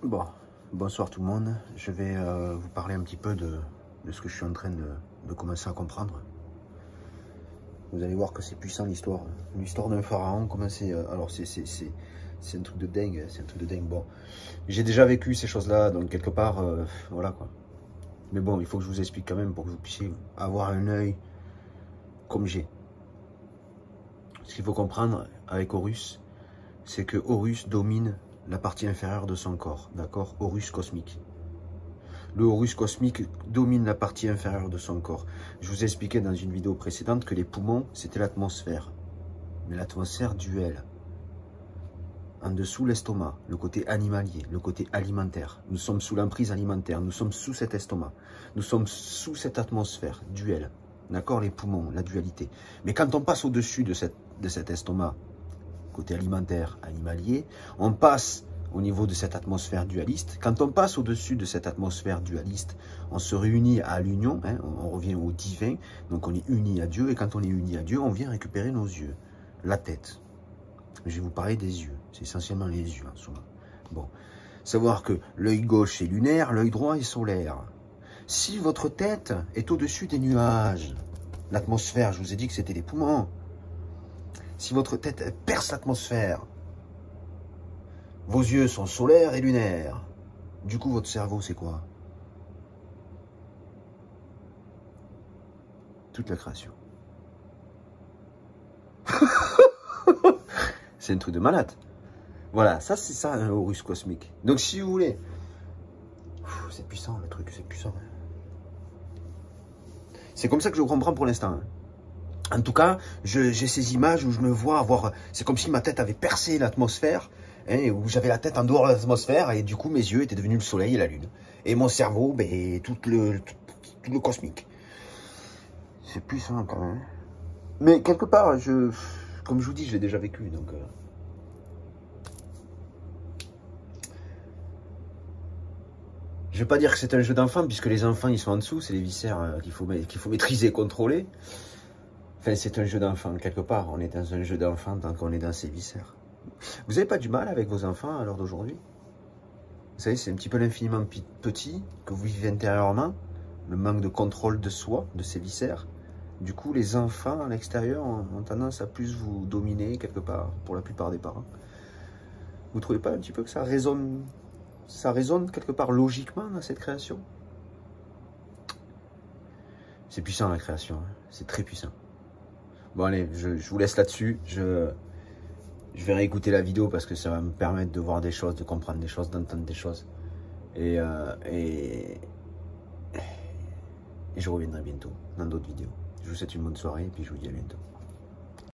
Bon, bonsoir tout le monde. Je vais vous parler un petit peu de ce que je suis en train de commencer à comprendre. Vous allez voir que c'est puissant l'histoire. L'histoire d'un pharaon, comment c'est... alors c'est un truc de dingue, c'est un truc de dingue. Bon, j'ai déjà vécu ces choses-là, donc quelque part, voilà quoi. Mais bon, il faut que je vous explique quand même pour que vous puissiez avoir un œil comme j'ai. Ce qu'il faut comprendre avec Horus, c'est que Horus domine la partie inférieure de son corps, d'accord? Horus cosmique. Le Horus cosmique domine la partie inférieure de son corps. Je vous ai expliqué dans une vidéo précédente que les poumons, c'était l'atmosphère. Mais l'atmosphère duel. En dessous, l'estomac, le côté animalier, le côté alimentaire. Nous sommes sous l'emprise alimentaire, nous sommes sous cet estomac. Nous sommes sous cette atmosphère duel. D'accord? Les poumons, la dualité. Mais quand on passe au-dessus de cet estomac, côté alimentaire, animalier, on passe au niveau de cette atmosphère dualiste. Quand on passe au-dessus de cette atmosphère dualiste, on se réunit à l'union, hein, on revient au divin, donc on est uni à Dieu, et quand on est uni à Dieu, on vient récupérer nos yeux, la tête. Je vais vous parler des yeux, c'est essentiellement les yeux en soi. Bon, savoir que l'œil gauche est lunaire, l'œil droit est solaire. Si votre tête est au-dessus des nuages, l'atmosphère, je vous ai dit que c'était les poumons, si votre tête perce l'atmosphère, vos yeux sont solaires et lunaires. Du coup, votre cerveau, c'est quoi? Toute la création. C'est un truc de malade. Voilà, ça, c'est ça, un Horus cosmique. Donc, si vous voulez... C'est puissant, le truc, c'est puissant. C'est comme ça que je comprends pour l'instant. Hein. En tout cas, j'ai ces images où je me vois avoir... C'est comme si ma tête avait percé l'atmosphère, hein, où j'avais la tête en dehors de l'atmosphère, et du coup, mes yeux étaient devenus le soleil et la lune. Et mon cerveau, ben, tout le cosmique. C'est puissant quand même. Mais quelque part, comme je vous dis, je l'ai déjà vécu, donc... Je ne vais pas dire que c'est un jeu d'enfant, puisque les enfants, ils sont en dessous, c'est les viscères qu'il faut maîtriser, contrôler. Enfin, c'est un jeu d'enfant, quelque part. On est dans un jeu d'enfant tant qu'on est dans ses viscères. Vous n'avez pas du mal avec vos enfants à l'heure d'aujourd'hui? Vous savez, c'est un petit peu l'infiniment petit que vous vivez intérieurement, le manque de contrôle de soi, de ses viscères. Du coup, les enfants à l'extérieur ont tendance à plus vous dominer, quelque part, pour la plupart des parents. Vous ne trouvez pas un petit peu que ça résonne quelque part logiquement dans cette création? C'est puissant la création, hein. C'est très puissant. Bon allez, je vous laisse là-dessus. Je vais réécouter la vidéo parce que ça va me permettre de voir des choses, de comprendre des choses, d'entendre des choses. Et je reviendrai bientôt dans d'autres vidéos. Je vous souhaite une bonne soirée et puis je vous dis à bientôt.